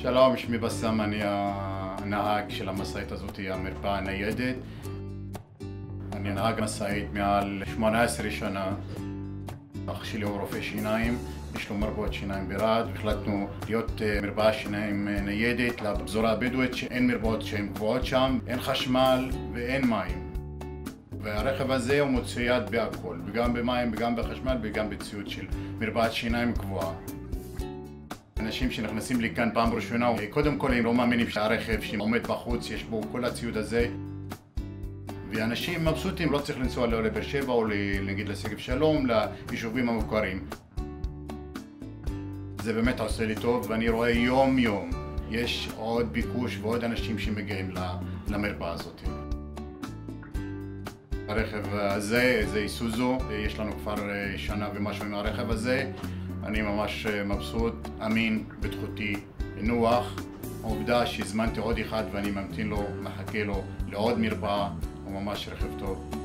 שלום, שמי בסם, אני הנהג של המשאית הזאת, המרפאה הניידת. אני נהג משאית מעל 18 שנה. אח שלי הוא רופא שיניים, יש לו מרפאות שיניים ברהט. החלטנו להיות מרפאה שיניים ניידת לפזורה הבדואית, שאין מרפאות שהן גבוהות שם, אין חשמל ואין מים. והרכב הזה הוא מצויד בהכל, וגם במים וגם בחשמל וגם בציוד של מרפאת שיניים גבוהה. אנשים שנכנסים לי כאן פעם ראשונה, קודם כל הם לא מאמינים שהרכב שעומד בחוץ יש בו כל הציוד הזה. ואנשים מבסוטים, לא צריך לנסוע לבאר שבע או נגיד לשגב שלום, ליישובים המוכרים. זה באמת עושה לי טוב, ואני רואה יום יום יש עוד ביקוש ועוד אנשים שמגיעים למרפאה הזאת. הרכב הזה זה איסוזו, יש לנו כבר שנה ומשהו עם הרכב הזה. אני ממש מבסוט, אמין, בטיחותי, נוח. העובדה שהזמנתי עוד אחד ואני ממתין לו, מחכה לו לעוד מרפאה, הוא ממש רכב טוב.